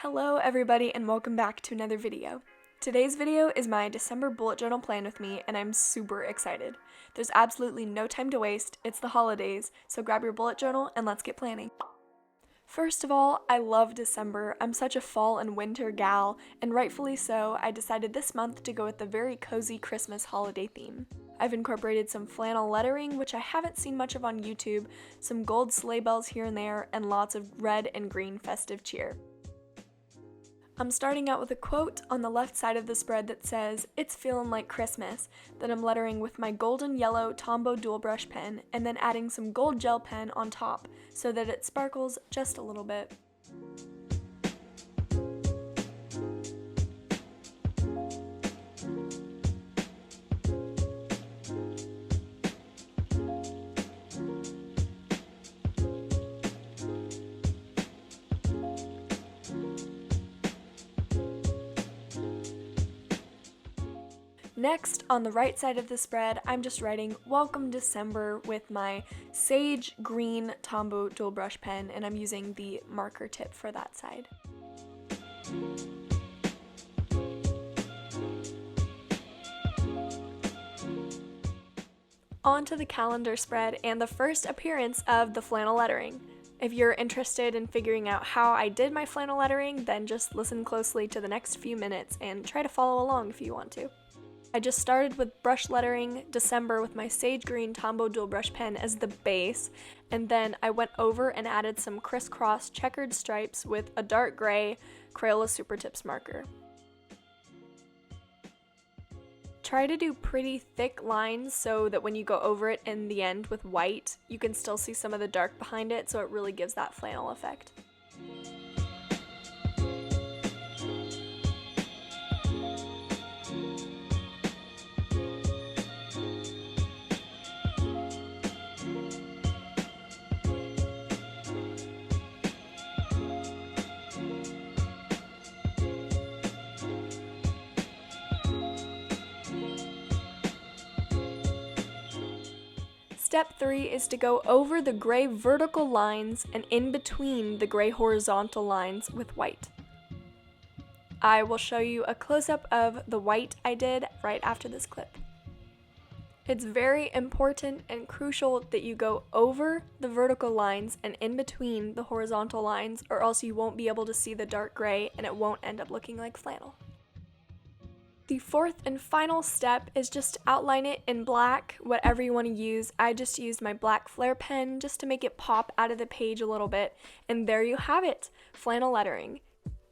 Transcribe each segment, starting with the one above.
Hello everybody and welcome back to another video. Today's video is my December bullet journal plan with me and I'm super excited. There's absolutely no time to waste, it's the holidays, so grab your bullet journal and let's get planning. First of all, I love December. I'm such a fall and winter gal, and rightfully so, I decided this month to go with the very cozy Christmas holiday theme. I've incorporated some flannel lettering, which I haven't seen much of on YouTube, some gold sleigh bells here and there, and lots of red and green festive cheer. I'm starting out with a quote on the left side of the spread that says, "It's feelin' like Christmas," that I'm lettering with my golden yellow Tombow dual brush pen and then adding some gold gel pen on top so that it sparkles just a little bit. Next, on the right side of the spread, I'm just writing "Welcome December" with my sage green Tombow dual brush pen, and I'm using the marker tip for that side. On to the calendar spread and the first appearance of the flannel lettering. If you're interested in figuring out how I did my flannel lettering, then just listen closely to the next few minutes and try to follow along if you want to. I just started with brush lettering December with my sage green Tombow dual brush pen as the base, and then I went over and added some crisscross checkered stripes with a dark gray Crayola supertips marker. Try to do pretty thick lines so that when you go over it in the end with white, you can still see some of the dark behind it, so it really gives that flannel effect. Step 3 is to go over the gray vertical lines and in between the gray horizontal lines with white. I will show you a close-up of the white I did right after this clip. It's very important and crucial that you go over the vertical lines and in between the horizontal lines, or else you won't be able to see the dark gray and it won't end up looking like flannel. The fourth and final step is just to outline it in black, whatever you want to use. I just used my black Flair pen just to make it pop out of the page a little bit, and there you have it, flannel lettering.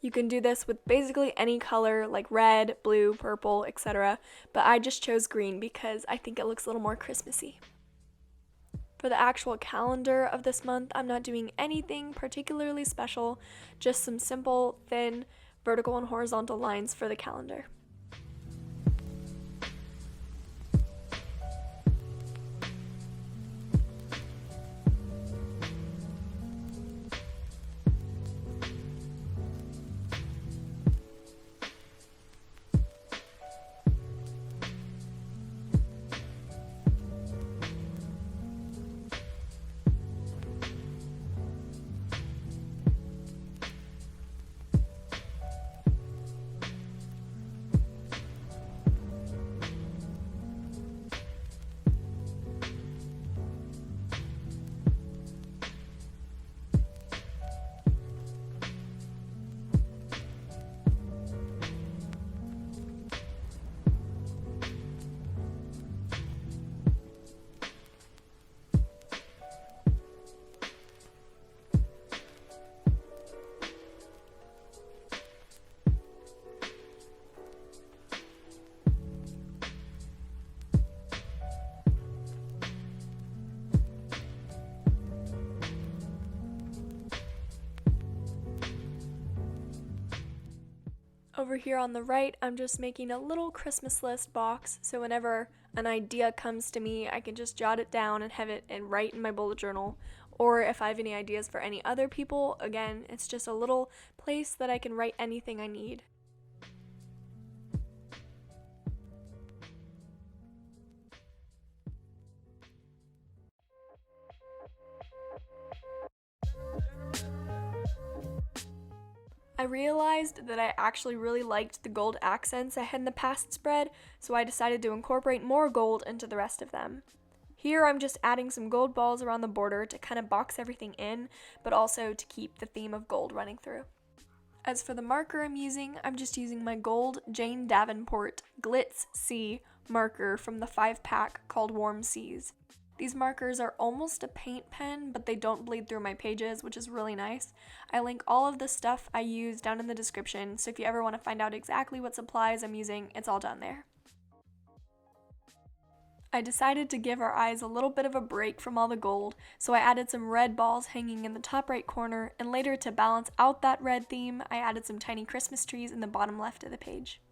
You can do this with basically any color like red, blue, purple, etc., but I just chose green because I think it looks a little more Christmassy. For the actual calendar of this month, I'm not doing anything particularly special, just some simple, thin, vertical and horizontal lines for the calendar. Over here on the right, I'm just making a little Christmas list box, so whenever an idea comes to me, I can just jot it down and have it and write in my bullet journal. Or if I have any ideas for any other people, again, it's just a little place that I can write anything I need. I realized that I actually really liked the gold accents I had in the past spread, so I decided to incorporate more gold into the rest of them. Here I'm just adding some gold balls around the border to kind of box everything in, but also to keep the theme of gold running through. As for the marker I'm just using my gold Jane Davenport Glitz C marker from the 5-pack called Warm Seas. These markers are almost a paint pen, but they don't bleed through my pages, which is really nice. I link all of the stuff I use down in the description, so if you ever want to find out exactly what supplies I'm using, it's all down there. I decided to give our eyes a little bit of a break from all the gold, so I added some red balls hanging in the top right corner, and later to balance out that red theme, I added some tiny Christmas trees in the bottom left of the page.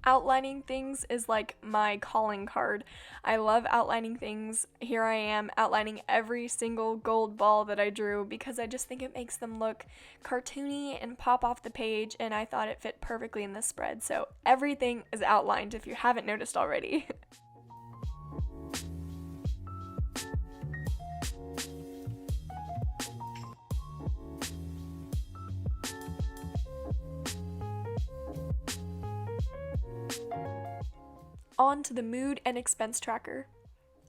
Outlining things is like my calling card. I love outlining things. Here I am outlining every single gold ball that I drew because I just think it makes them look cartoony and pop off the page, and I thought it fit perfectly in this spread. So everything is outlined if you haven't noticed already. On to the mood and expense tracker.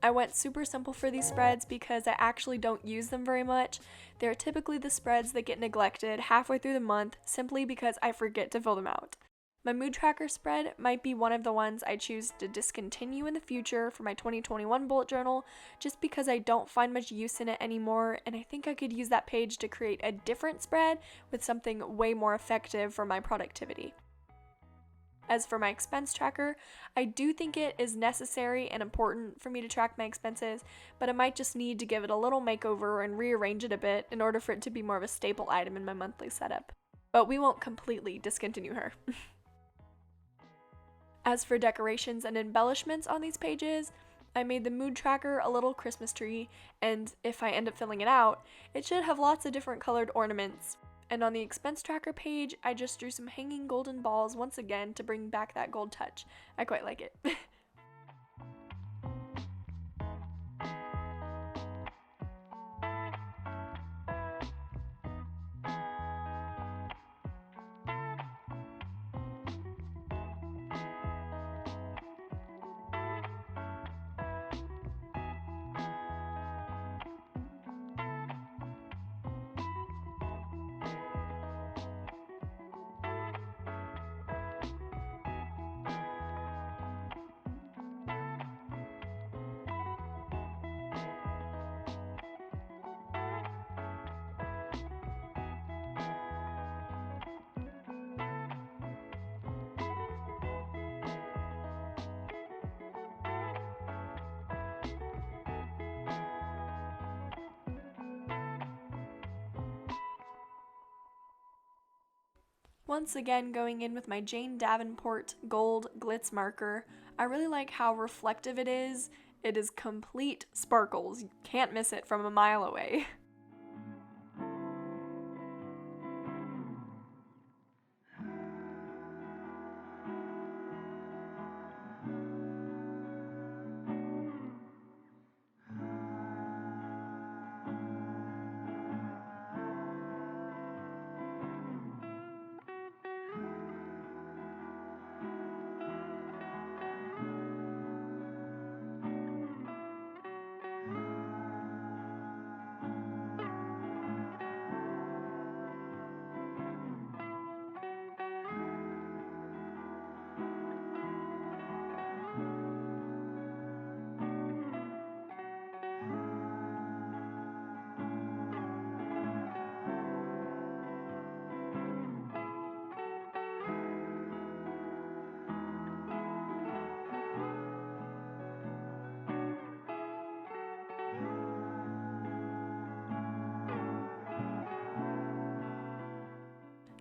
I went super simple for these spreads because I actually don't use them very much. They're typically the spreads that get neglected halfway through the month simply because I forget to fill them out. My mood tracker spread might be one of the ones I choose to discontinue in the future for my 2021 bullet journal just because I don't find much use in it anymore, and I think I could use that page to create a different spread with something way more effective for my productivity. As for my expense tracker, I do think it is necessary and important for me to track my expenses, but I might just need to give it a little makeover and rearrange it a bit in order for it to be more of a staple item in my monthly setup. But we won't completely discontinue her. As for decorations and embellishments on these pages, I made the mood tracker a little Christmas tree, and if I end up filling it out, it should have lots of different colored ornaments. And on the expense tracker page, I just drew some hanging golden balls once again to bring back that gold touch. I quite like it. Once again, going in with my Jane Davenport gold glitz marker, I really like how reflective it is. It is complete sparkles. You can't miss it from a mile away.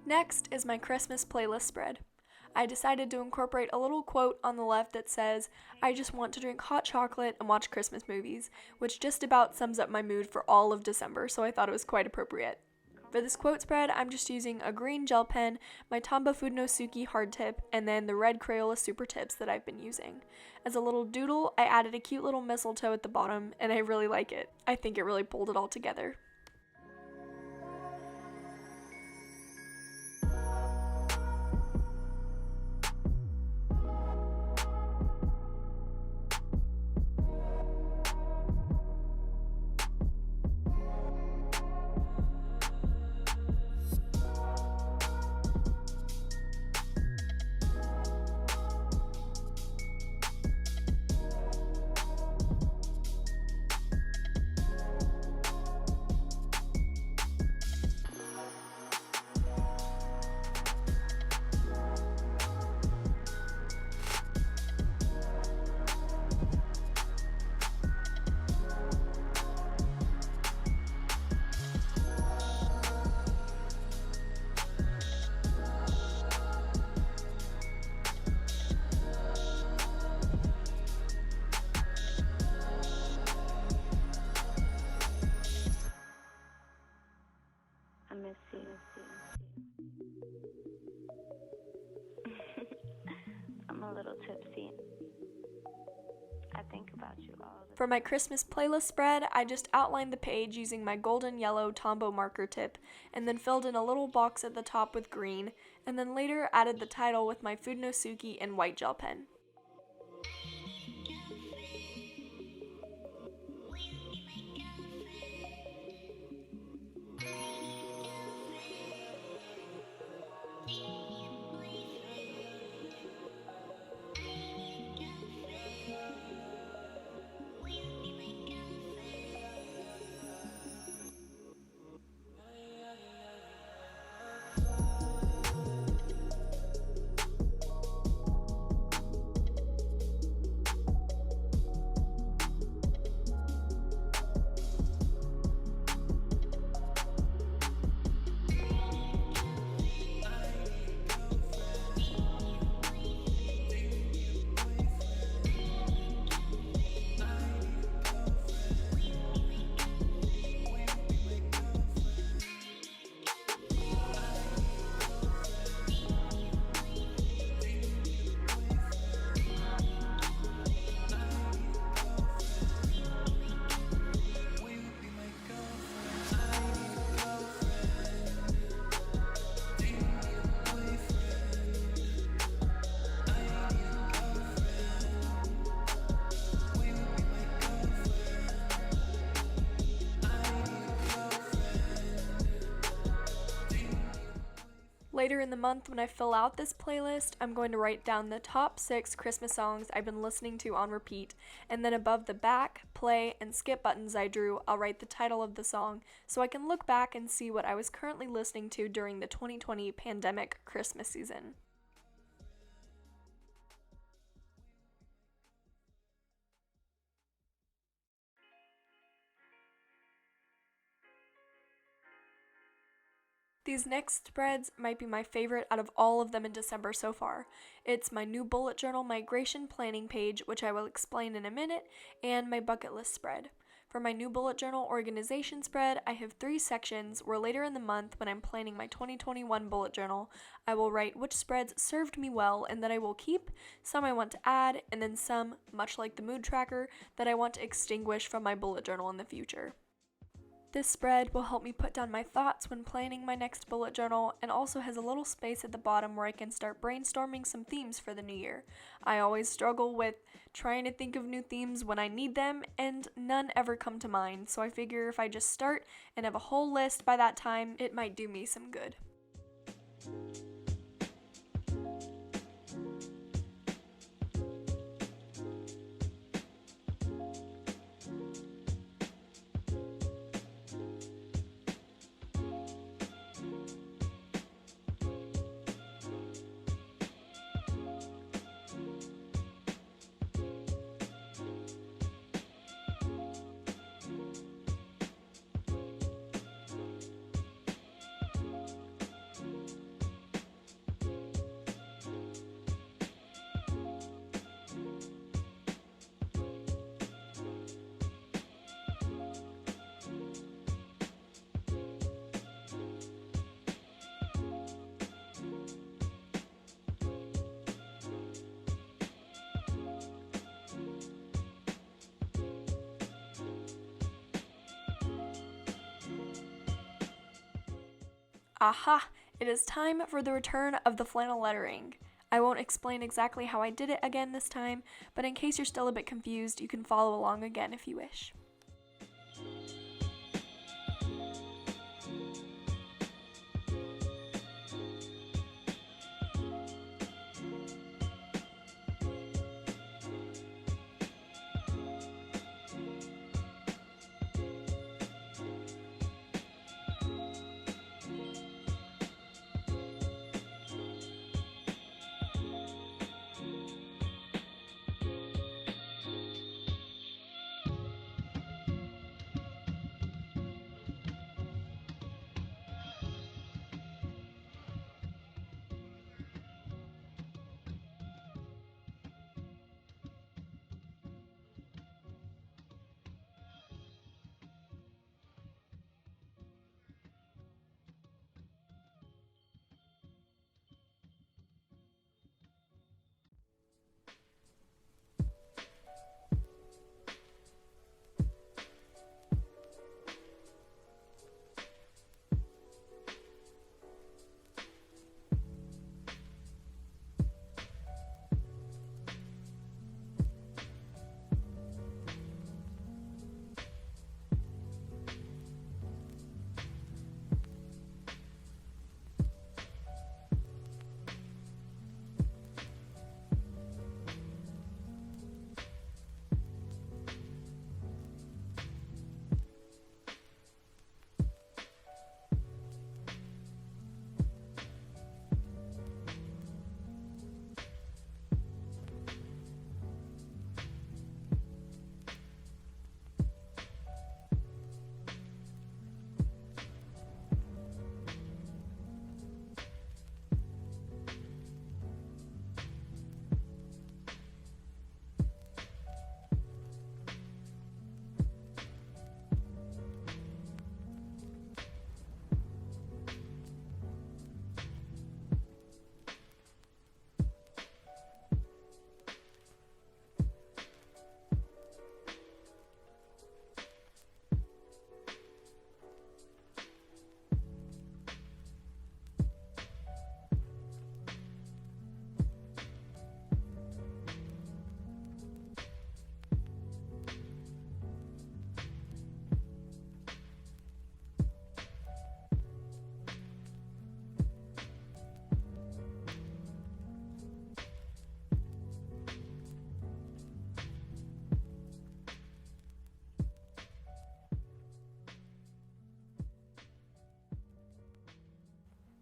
Next is my Christmas playlist spread. I decided to incorporate a little quote on the left that says, "I just want to drink hot chocolate and watch Christmas movies," which just about sums up my mood for all of December, so I thought it was quite appropriate. For this quote spread, I'm just using a green gel pen, my Tombow Funosuke hard tip, and then the red Crayola super tips that I've been using. As a little doodle, I added a cute little mistletoe at the bottom, and I really like it. I think it really pulled it all together. I'm a little tipsy. I think about you all the time. For my Christmas playlist spread, I just outlined the page using my golden yellow Tombow marker tip, and then filled in a little box at the top with green, and then later added the title with my Funosuke and white gel pen. Later in the month, when I fill out this playlist, I'm going to write down the top 6 Christmas songs I've been listening to on repeat, and then above the back, play, and skip buttons I drew, I'll write the title of the song so I can look back and see what I was currently listening to during the 2020 pandemic Christmas season. These next spreads might be my favorite out of all of them in December so far. It's my new bullet journal migration planning page, which I will explain in a minute, and my bucket list spread. For my new bullet journal organization spread, I have 3 sections where later in the month, when I'm planning my 2021 bullet journal, I will write which spreads served me well and that I will keep, some I want to add, and then some, much like the mood tracker, that I want to extinguish from my bullet journal in the future. This spread will help me put down my thoughts when planning my next bullet journal, and also has a little space at the bottom where I can start brainstorming some themes for the new year. I always struggle with trying to think of new themes when I need them, and none ever come to mind, so I figure if I just start and have a whole list by that time, it might do me some good. Aha! It is time for the return of the flannel lettering. I won't explain exactly how I did it again this time, but in case you're still a bit confused, you can follow along again if you wish.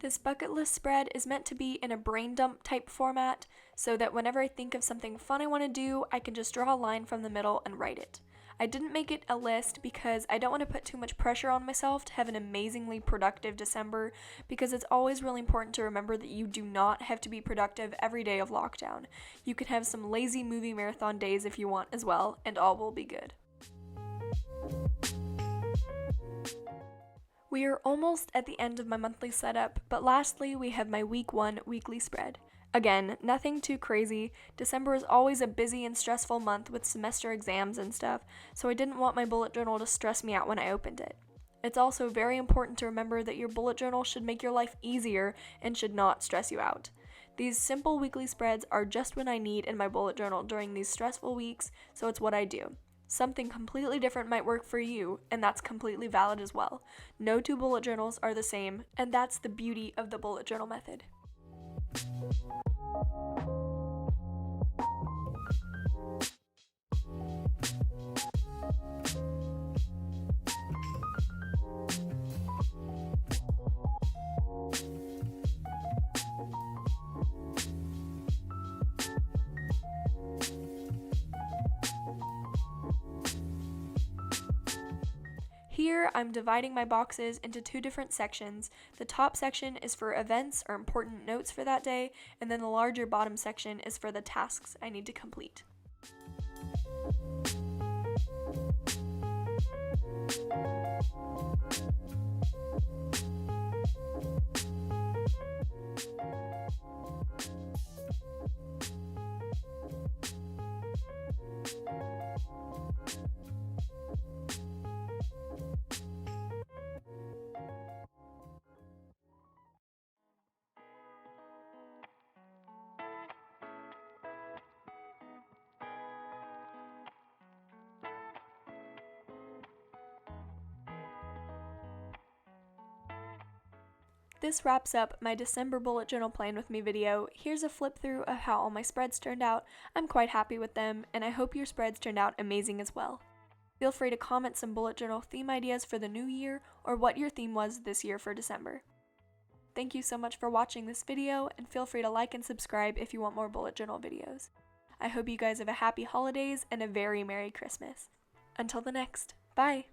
This bucket list spread is meant to be in a brain dump type format, so that whenever I think of something fun I want to do, I can just draw a line from the middle and write it. I didn't make it a list because I don't want to put too much pressure on myself to have an amazingly productive December, because it's always really important to remember that you do not have to be productive every day of lockdown. You can have some lazy movie marathon days if you want as well, and all will be good. We are almost at the end of my monthly setup, but lastly we have my week 1 weekly spread. Again, nothing too crazy. December is always a busy and stressful month with semester exams and stuff, so I didn't want my bullet journal to stress me out when I opened it. It's also very important to remember that your bullet journal should make your life easier and should not stress you out. These simple weekly spreads are just what I need in my bullet journal during these stressful weeks, so it's what I do. Something completely different might work for you, and that's completely valid as well. No two bullet journals are the same, and that's the beauty of the bullet journal method. Here, I'm dividing my boxes into 2 different sections. The top section is for events or important notes for that day, and then the larger bottom section is for the tasks I need to complete. This wraps up my December bullet journal plan with me video. Here's a flip through of how all my spreads turned out. I'm quite happy with them, and I hope your spreads turned out amazing as well. Feel free to comment some bullet journal theme ideas for the new year, or what your theme was this year for December. Thank you so much for watching this video, and feel free to like and subscribe if you want more bullet journal videos. I hope you guys have a happy holidays and a very Merry Christmas. Until the next, bye!